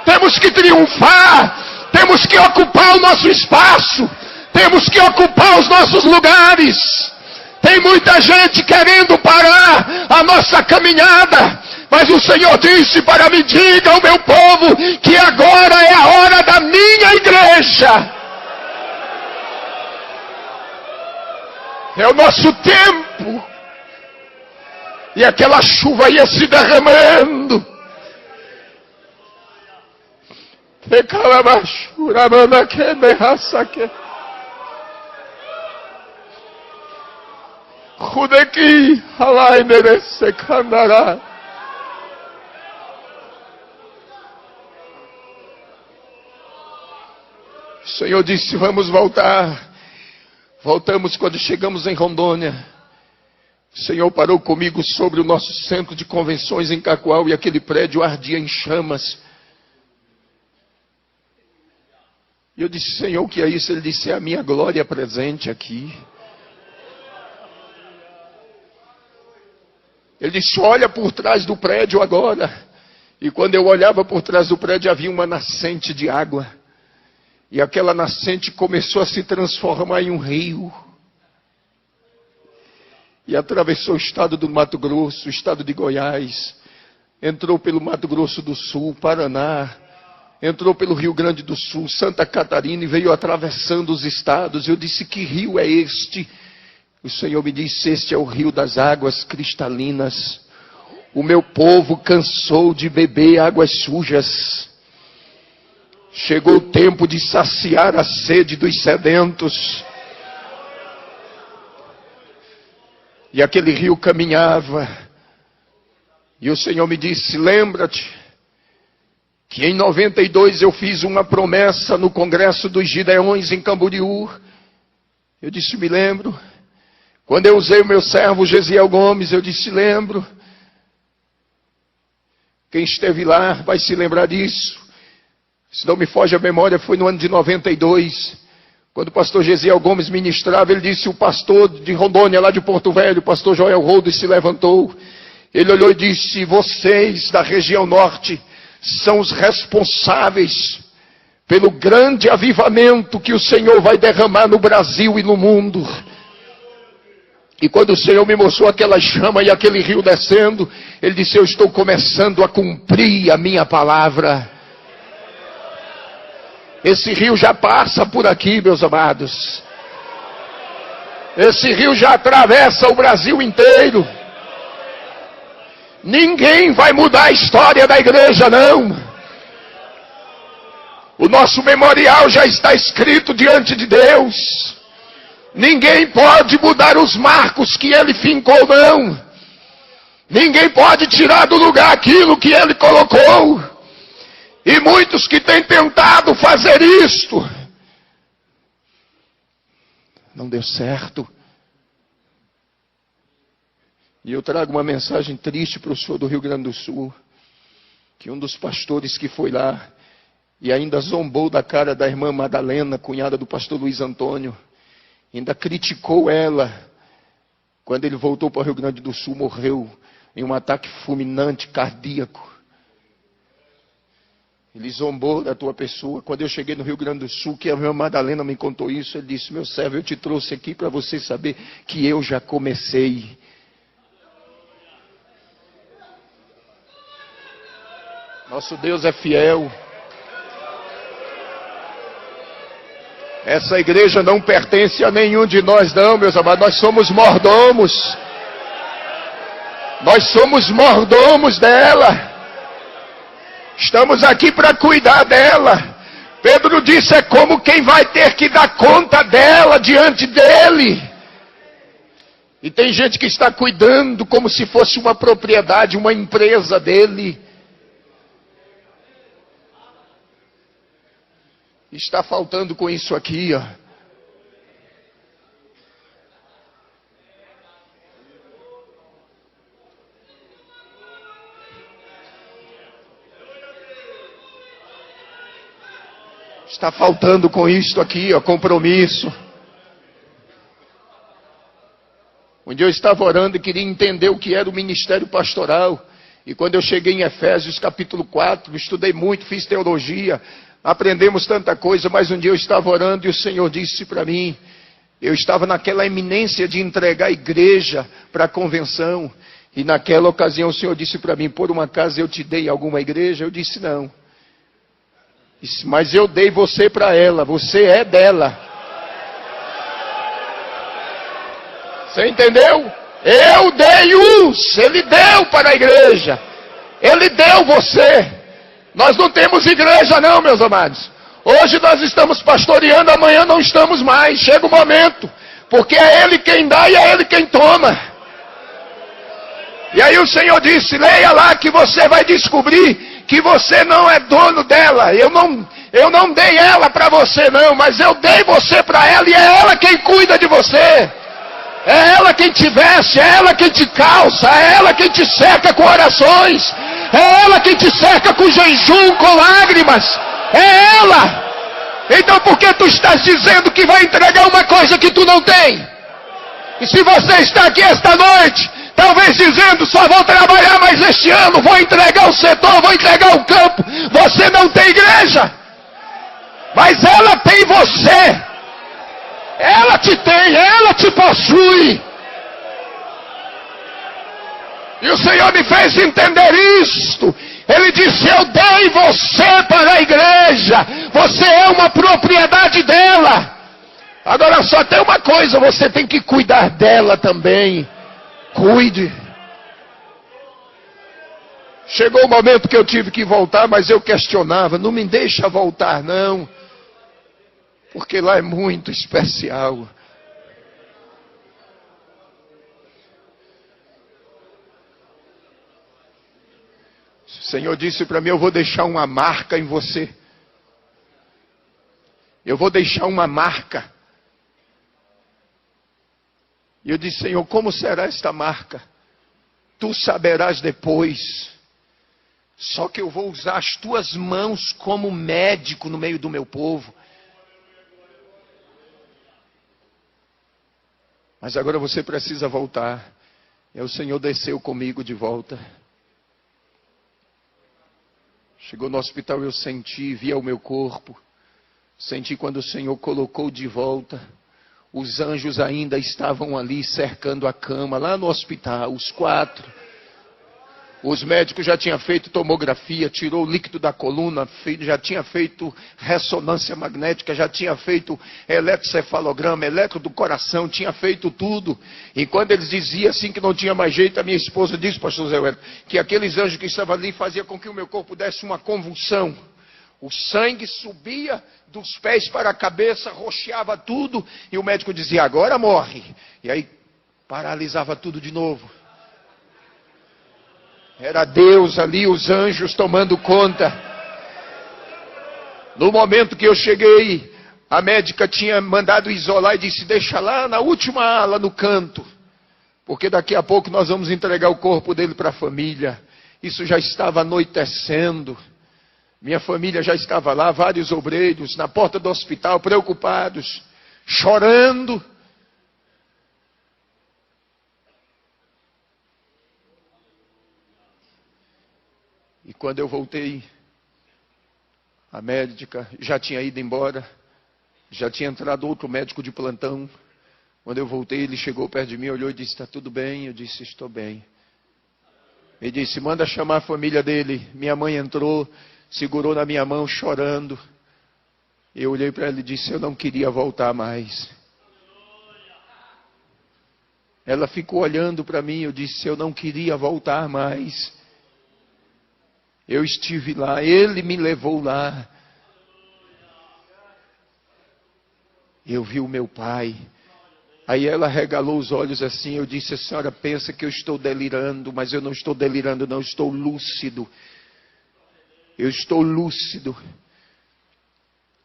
Temos que triunfar. Temos que ocupar o nosso espaço. Temos que ocupar os nossos lugares. Tem muita gente querendo parar a nossa caminhada, mas o Senhor disse para mim: diga ao meu povo que agora é a hora da minha igreja. É o nosso tempo. E aquela chuva ia se derramando. Rudeki halainere sekandará. O Senhor disse: vamos voltar. Voltamos quando chegamos em Rondônia. O Senhor parou comigo sobre o nosso centro de convenções em Cacoal e aquele prédio ardia em chamas. E eu disse: Senhor, o que é isso? Ele disse: é a minha glória presente aqui. Ele disse: olha por trás do prédio agora. E quando eu olhava por trás do prédio, havia uma nascente de água. E aquela nascente começou a se transformar em um rio. E atravessou o estado do Mato Grosso, o estado de Goiás. Entrou pelo Mato Grosso do Sul, Paraná. Entrou pelo Rio Grande do Sul, Santa Catarina e veio atravessando os estados. Eu disse: que rio é este? O Senhor me disse: este é o rio das águas cristalinas. O meu povo cansou de beber águas sujas. Chegou o tempo de saciar a sede dos sedentos. E aquele rio caminhava. E o Senhor me disse: lembra-te que em 92 eu fiz uma promessa no Congresso dos Gideões em Camboriú. Eu disse: me lembro. Quando eu usei o meu servo Gesiel Gomes, eu disse: lembro. Quem esteve lá vai se lembrar disso. Se não me foge a memória, foi no ano de 92. Quando o pastor Gesiel Gomes ministrava, ele disse: o pastor de Rondônia, lá de Porto Velho, o pastor Joel Rodes, se levantou. Ele olhou e disse: vocês da região norte são os responsáveis pelo grande avivamento que o Senhor vai derramar no Brasil e no mundo. E quando o Senhor me mostrou aquela chama e aquele rio descendo, Ele disse: eu estou começando a cumprir a minha palavra. Esse rio já passa por aqui, meus amados. Esse rio já atravessa o Brasil inteiro. Ninguém vai mudar a história da igreja, não. O nosso memorial já está escrito diante de Deus. Ninguém pode mudar os marcos que Ele fincou, não. Ninguém pode tirar do lugar aquilo que Ele colocou. E muitos que têm tentado fazer isto, não deu certo. E eu trago uma mensagem triste para o senhor do Rio Grande do Sul, que um dos pastores que foi lá, e ainda zombou da cara da irmã Madalena, cunhada do pastor Luiz Antônio, ainda criticou ela, quando ele voltou para o Rio Grande do Sul, morreu em um ataque fulminante, cardíaco. Ele zombou da tua pessoa. Quando eu cheguei no Rio Grande do Sul, que a minha Madalena me contou isso, ele disse: meu servo, eu te trouxe aqui para você saber que eu já comecei. Nosso Deus é fiel. Essa igreja não pertence a nenhum de nós, não, meus amados. Nós somos mordomos. Nós somos mordomos dela. Estamos aqui para cuidar dela. Pedro disse: é como quem vai ter que dar conta dela diante dele. E tem gente que está cuidando como se fosse uma propriedade, uma empresa dele. Está faltando com isso aqui, ó. Está faltando com isto aqui, ó, compromisso. Um dia eu estava orando e queria entender o que era o ministério pastoral. E quando eu cheguei em Efésios capítulo 4, estudei muito, fiz teologia. aprendemos tanta coisa, mas um dia eu estava orando e o Senhor disse para mim, eu estava naquela iminência de entregar a igreja para a convenção, e naquela ocasião o Senhor disse para mim, por um acaso eu te dei alguma igreja? Eu disse não. Disse, mas eu dei você para ela, você é dela. Você entendeu? Eu dei uns, ele deu para a igreja, ele deu você. Nós não temos igreja não, meus amados. Hoje nós estamos pastoreando, amanhã não estamos mais. Chega o momento, porque é ele quem dá e é ele quem toma. E aí o Senhor disse, leia lá que você vai descobrir que você não é dono dela. Eu não dei ela para você não, mas eu dei você para ela e é ela quem cuida de você. É ela quem te veste, é ela quem te calça, é ela quem te cerca com orações, é ela quem te cerca com jejum, com lágrimas. É ela. Então por que tu estás dizendo que vai entregar uma coisa que tu não tem? E se você está aqui esta noite, talvez dizendo, só vou trabalhar mais este ano, vou entregar o setor, vou entregar o campo, você não tem igreja, mas ela tem você, ela te tem, ela te possui. E o Senhor me fez entender isto. Ele disse, eu dei você para a igreja, você é uma propriedade dela. Agora só tem uma coisa, você tem que cuidar dela também. Cuide. Chegou o momento que eu tive que voltar, mas eu questionava, não me deixa voltar não, porque lá é muito especial. O Senhor disse para mim, eu vou deixar uma marca em você. Eu vou deixar uma marca. E eu disse, Senhor, como será esta marca? Tu saberás depois. Só que eu vou usar as tuas mãos como médico no meio do meu povo. Mas agora você precisa voltar. E o Senhor desceu comigo de volta. Chegou no hospital, eu senti, via o meu corpo. Senti quando o Senhor colocou de volta. Os anjos ainda estavam ali cercando a cama, lá no hospital, os 4. Os médicos já tinham feito tomografia, tirou o líquido da coluna, já tinha feito ressonância magnética, já tinha feito eletrocefalograma, eletro do coração, tinha feito tudo. E quando eles diziam assim que não tinha mais jeito, a minha esposa disse, pastor Zé Wellington, que aqueles anjos que estavam ali faziam com que o meu corpo desse uma convulsão. O sangue subia dos pés para a cabeça, roxeava tudo, e o médico dizia, agora morre. E aí paralisava tudo de novo. Era Deus ali, os anjos tomando conta. No momento que eu cheguei, a médica tinha mandado isolar e disse, deixa lá na última ala, no canto. Porque daqui a pouco nós vamos entregar o corpo dele para a família. Isso já estava anoitecendo. Minha família já estava lá, vários obreiros, na porta do hospital, preocupados, chorando. E quando eu voltei, a médica já tinha ido embora, já tinha entrado outro médico de plantão. Quando eu voltei, ele chegou perto de mim, olhou e disse, está tudo bem? Eu disse, estou bem. Ele disse, manda chamar a família dele. Minha mãe entrou, segurou na minha mão, chorando. Eu olhei para ela e disse, eu não queria voltar mais. Ela ficou olhando para mim, eu disse, eu não queria voltar mais. Eu estive lá, ele me levou lá. Eu vi o meu pai. Aí ela regalou os olhos assim, eu disse, a senhora pensa que eu estou delirando, mas eu não estou delirando não, eu estou lúcido. Eu estou lúcido.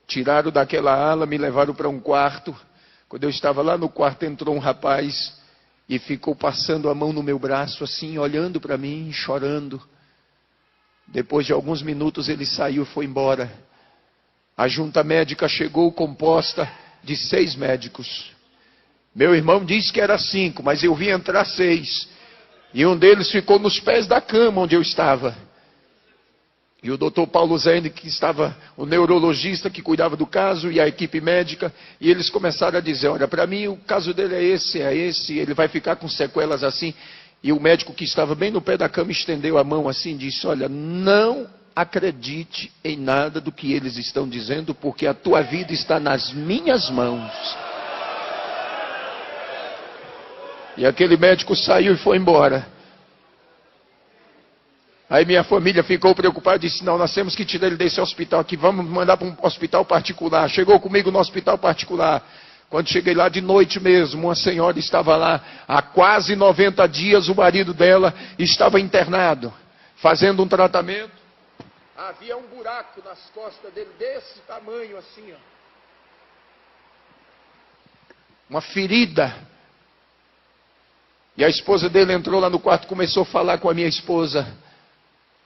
Tiraram daquela ala, me levaram para um quarto. Quando eu estava lá no quarto, entrou um rapaz e ficou passando a mão no meu braço assim, olhando para mim, chorando. Depois de alguns minutos ele saiu e foi embora. A junta médica chegou composta de 6 médicos. Meu irmão disse que era 5, mas eu vi entrar 6. E um deles ficou nos pés da cama onde eu estava. E o doutor Paulo Zene, que estava, o neurologista que cuidava do caso, e a equipe médica, e eles começaram a dizer, olha, para mim o caso dele é esse, ele vai ficar com sequelas assim. E o médico que estava bem no pé da cama estendeu a mão assim e disse, olha, não acredite em nada do que eles estão dizendo, porque a tua vida está nas minhas mãos. E aquele médico saiu e foi embora. Aí minha família ficou preocupada e disse, não, nós temos que tirar ele desse hospital aqui, vamos mandar para um hospital particular. Chegou comigo no hospital particular. Quando cheguei lá de noite mesmo, uma senhora estava lá, há quase 90 dias o marido dela estava internado, fazendo um tratamento. Havia um buraco nas costas dele, desse tamanho assim, ó. Uma ferida. E a esposa dele entrou lá no quarto, começou a falar com a minha esposa,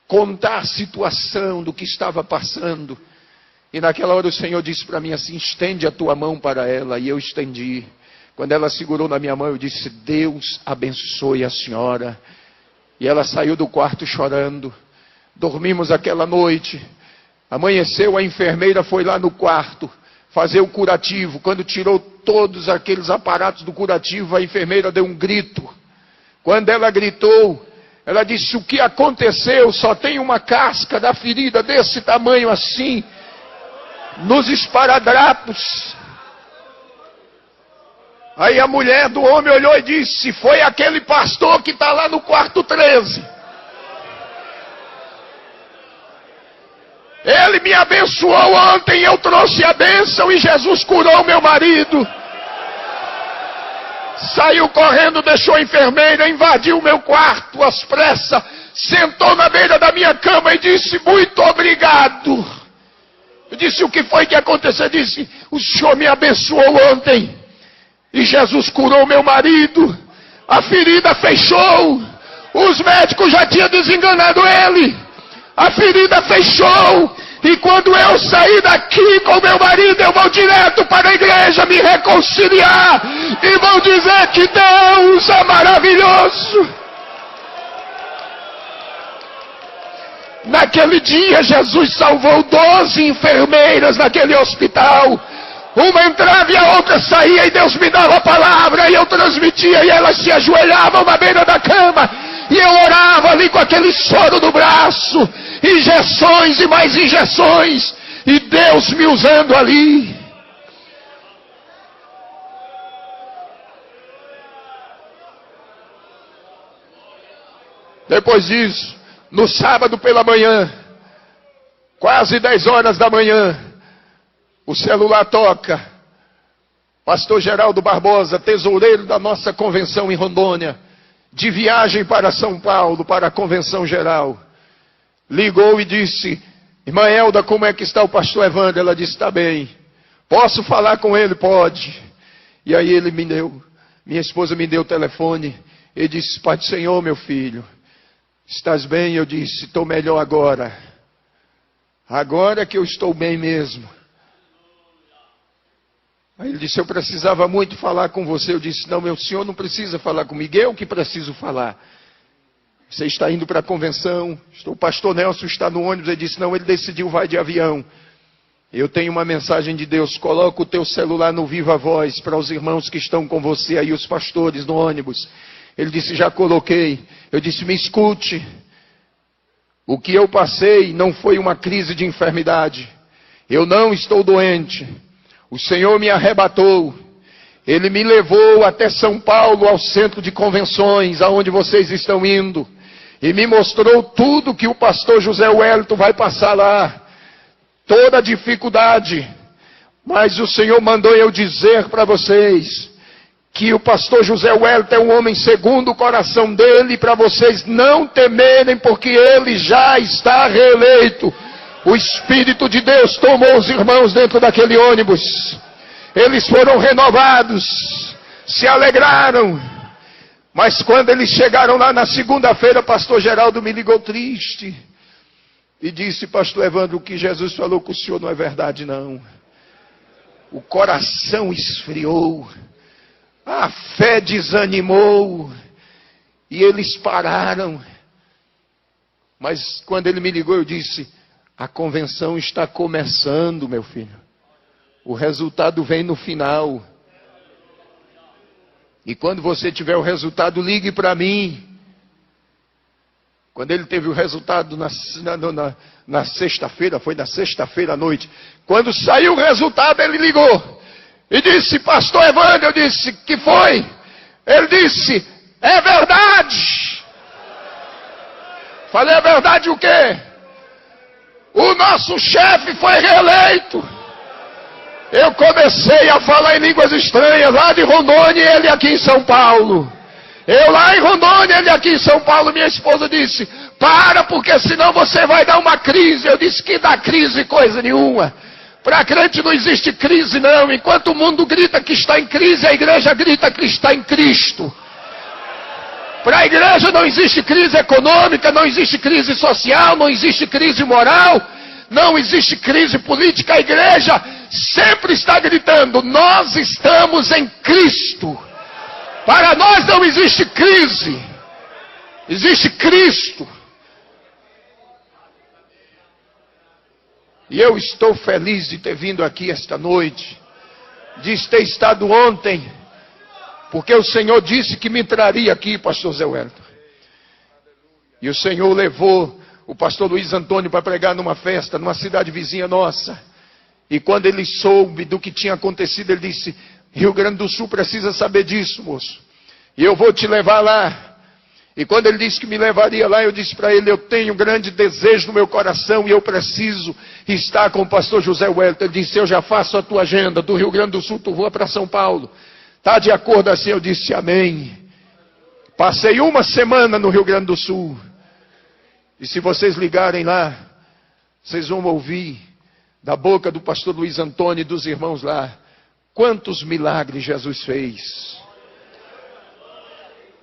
contar a situação do que estava passando. E naquela hora o Senhor disse para mim assim, estende a tua mão para ela. E eu estendi. Quando ela segurou na minha mão, eu disse, Deus abençoe a senhora. E ela saiu do quarto chorando. Dormimos aquela noite. Amanheceu, a enfermeira foi lá no quarto fazer o curativo. Quando tirou todos aqueles aparatos do curativo, a enfermeira deu um grito. Quando ela gritou, ela disse, o que aconteceu? Só tem uma casca da ferida desse tamanho assim, nos esparadrapos. Aí a mulher do homem olhou e disse, foi aquele pastor que está lá no quarto 13. Ele me abençoou ontem, eu trouxe a bênção e Jesus curou meu marido. Saiu correndo, deixou a enfermeira, invadiu o meu quarto às pressas, sentou na beira da minha cama e disse, muito obrigado. Eu disse, o que foi que aconteceu? Eu disse, o Senhor me abençoou ontem, e Jesus curou meu marido, a ferida fechou, os médicos já tinham desenganado ele, a ferida fechou, e quando eu sair daqui com meu marido, eu vou direto para a igreja me reconciliar, e vou dizer que Deus é maravilhoso. Naquele dia, Jesus salvou 12 enfermeiras naquele hospital. Uma entrava e a outra saía, e Deus me dava a palavra, e eu transmitia, e elas se ajoelhavam na beira da cama, e eu orava ali com aquele soro no braço, injeções e mais injeções, e Deus me usando ali. Depois disso, no sábado pela manhã, quase 10 horas da manhã, o celular toca. Pastor Geraldo Barbosa, tesoureiro da nossa convenção em Rondônia, de viagem para São Paulo, para a convenção geral, ligou e disse, irmã Elda, como é que está o pastor Evandro? Ela disse, está bem. Posso falar com ele? Pode. E aí ele me deu, minha esposa me deu o telefone, e disse, Pai do Senhor, meu filho, estás bem? Eu disse, estou melhor agora. Agora que eu estou bem mesmo. Aí ele disse, eu precisava muito falar com você. Eu disse, não, meu senhor não precisa falar comigo, eu que preciso falar. Você está indo para a convenção, o pastor Nelson está no ônibus. Ele disse, não, ele decidiu, vai de avião. Eu tenho uma mensagem de Deus, coloca o teu celular no Viva Voz, para os irmãos que estão com você aí, os pastores no ônibus. Ele disse, já coloquei. Eu disse, me escute. O que eu passei não foi uma crise de enfermidade. Eu não estou doente. O Senhor me arrebatou. Ele me levou até São Paulo, ao centro de convenções, aonde vocês estão indo. E me mostrou tudo que o pastor José Wellington vai passar lá. Toda a dificuldade. Mas o Senhor mandou eu dizer para vocês que o pastor José Wellington é um homem segundo o coração dele, para vocês não temerem, porque ele já está reeleito. O Espírito de Deus tomou os irmãos dentro daquele ônibus. Eles foram renovados, se alegraram. Mas quando eles chegaram lá na segunda-feira, pastor Geraldo me ligou triste e disse, pastor Evandro, o que Jesus falou com o senhor não é verdade não. O coração esfriou, a fé desanimou, e eles pararam. Mas quando ele me ligou, eu disse, A convenção está começando, meu filho. O resultado vem no final. E quando você tiver o resultado, ligue para mim. Quando ele teve o resultado na sexta-feira, foi na sexta-feira à noite. Quando saiu o resultado, ele ligou. E disse, pastor Evandro, eu disse, que foi? Ele disse, é verdade. Falei, é verdade o quê? O nosso chefe foi reeleito. Eu comecei a falar em línguas estranhas lá de Rondônia e ele aqui em São Paulo. Eu lá em Rondônia, ele aqui em São Paulo. Minha esposa disse, para, porque senão você vai dar uma crise. Eu disse, que dá crise coisa nenhuma. Para crente não existe crise não. Enquanto o mundo grita que está em crise, a igreja grita que está em Cristo. Para a igreja não existe crise econômica, não existe crise social, não existe crise moral, não existe crise política. A igreja sempre está gritando, nós estamos em Cristo. Para nós não existe crise, existe Cristo. E eu estou feliz de ter vindo aqui esta noite, de ter estado ontem, porque o Senhor disse que me traria aqui, pastor Zé Wellington. E o Senhor levou o pastor Luiz Antônio para pregar numa festa, numa cidade vizinha nossa. E quando ele soube do que tinha acontecido, ele disse, Rio Grande do Sul precisa saber disso, moço. E eu vou te levar lá. E quando ele disse que me levaria lá, eu disse para ele, eu tenho um grande desejo no meu coração e eu preciso estar com o pastor José Wellington. Ele disse, eu já faço a tua agenda, do Rio Grande do Sul tu voa para São Paulo. Está de acordo assim? Eu disse, amém. Passei uma semana no Rio Grande do Sul. E se vocês ligarem lá, vocês vão ouvir da boca do pastor Luiz Antônio e dos irmãos lá, quantos milagres Jesus fez.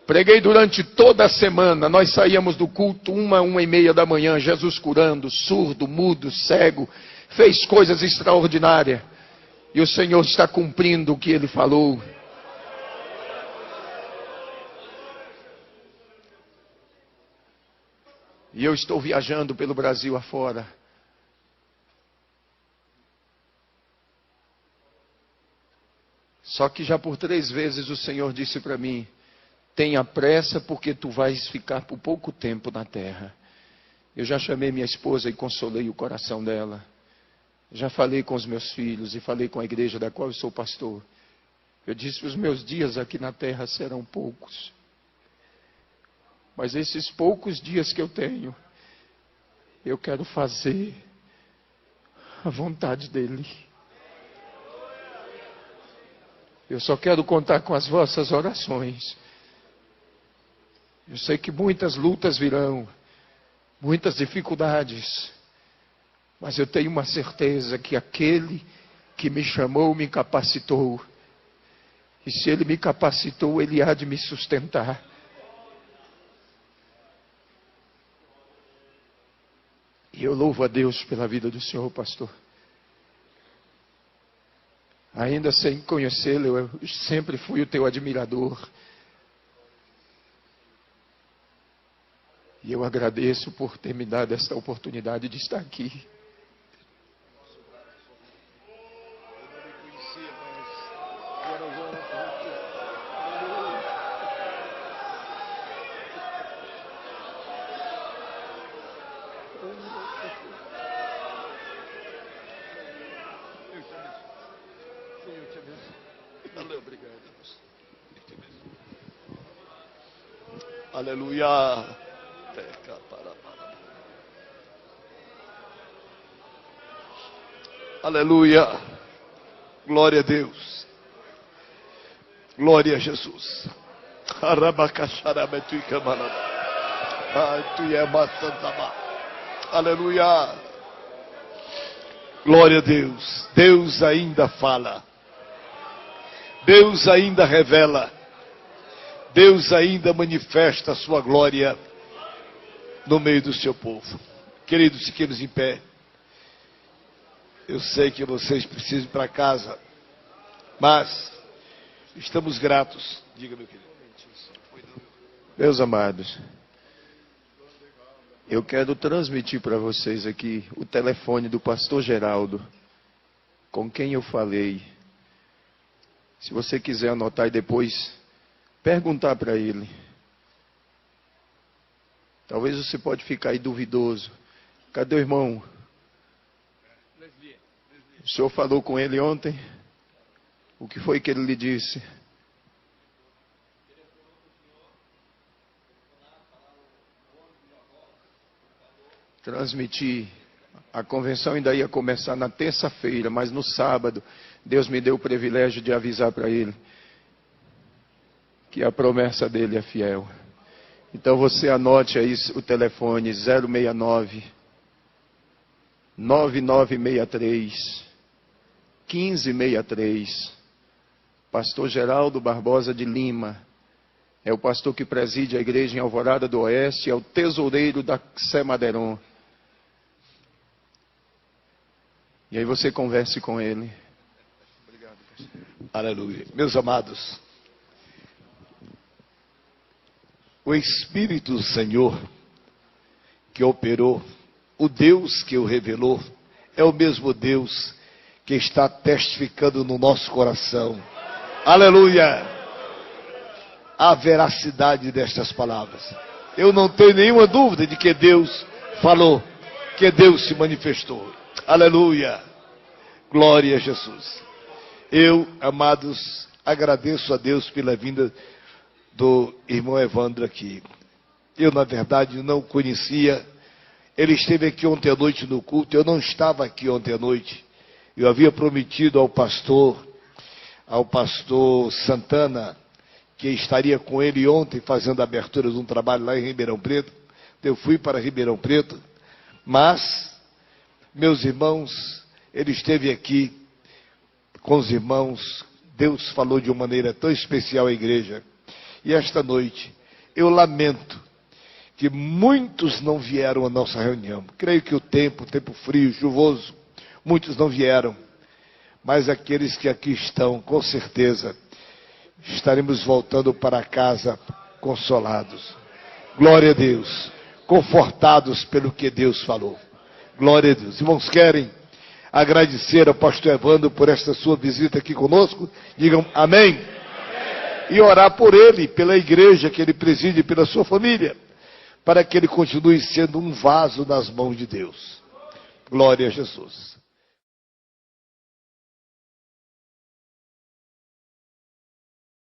Preguei durante toda a semana, nós saíamos do culto 1h30 da manhã, Jesus curando, surdo, mudo, cego, fez coisas extraordinárias. E o Senhor está cumprindo o que Ele falou. E eu estou viajando pelo Brasil afora. Só que já por 3 vezes o Senhor disse para mim, tenha pressa porque tu vais ficar por pouco tempo na terra. Eu já chamei minha esposa e consolei o coração dela. Já falei com os meus filhos e falei com a igreja da qual eu sou pastor. Eu disse, os meus dias aqui na terra serão poucos. Mas esses poucos dias que eu tenho, eu quero fazer a vontade dEle. Eu só quero contar com as vossas orações. Eu sei que muitas lutas virão, muitas dificuldades, mas eu tenho uma certeza que aquele que me chamou me capacitou. E se Ele me capacitou, Ele há de me sustentar. E eu louvo a Deus pela vida do Senhor, pastor. Ainda sem conhecê-lo, eu sempre fui o teu admirador. E eu agradeço por ter me dado esta oportunidade de estar aqui. Aleluia. Aleluia. Glória a Deus. Glória a Jesus. Aleluia. Glória a Deus. Deus ainda fala. Deus ainda revela. Deus ainda manifesta a sua glória no meio do seu povo. Queridos, fiquemos em pé. Eu sei que vocês precisam ir para casa, mas estamos gratos. Diga, meu querido. Meus amados, Eu quero transmitir para vocês aqui o telefone do pastor Geraldo, com quem eu falei. Se você quiser anotar e depois perguntar para ele. Talvez você pode ficar aí duvidoso. Cadê o irmão? O senhor falou com ele ontem? O que foi que ele lhe disse? Transmitir. A convenção ainda ia começar na terça-feira, mas no sábado, Deus me deu o privilégio de avisar para ele que a promessa dele é fiel. Então você anote aí o telefone 069 9963 1563. Pastor Geraldo Barbosa de Lima. É o pastor que preside a igreja em Alvorada do Oeste, é o tesoureiro da Sé Madeiron. E aí você converse com ele. Obrigado, pastor. Aleluia. Meus amados, o Espírito do Senhor que operou, o Deus que o revelou, é o mesmo Deus que está testificando no nosso coração. Aleluia! A veracidade destas palavras. Eu não tenho nenhuma dúvida de que Deus falou, que Deus se manifestou. Aleluia! Glória a Jesus. Eu, amados, agradeço a Deus pela vinda do irmão Evandro aqui. Eu, na verdade, não o conhecia. Ele esteve aqui ontem à noite no culto. Eu não estava aqui ontem à noite. Eu havia prometido ao pastor Santana, que estaria com ele ontem fazendo a abertura de um trabalho lá em Ribeirão Preto. Eu fui para Ribeirão Preto, mas, meus irmãos, ele esteve aqui com os irmãos. Deus falou de uma maneira tão especial à igreja. E esta noite, eu lamento que muitos não vieram à nossa reunião. Creio que o tempo frio, chuvoso, muitos não vieram. Mas aqueles que aqui estão, com certeza, estaremos voltando para casa consolados. Glória a Deus. Confortados pelo que Deus falou. Glória a Deus. Irmãos, querem agradecer ao pastor Evandro por esta sua visita aqui conosco? Digam amém. E orar por ele, pela igreja que ele preside, pela sua família, para que ele continue sendo um vaso nas mãos de Deus. Glória a Jesus.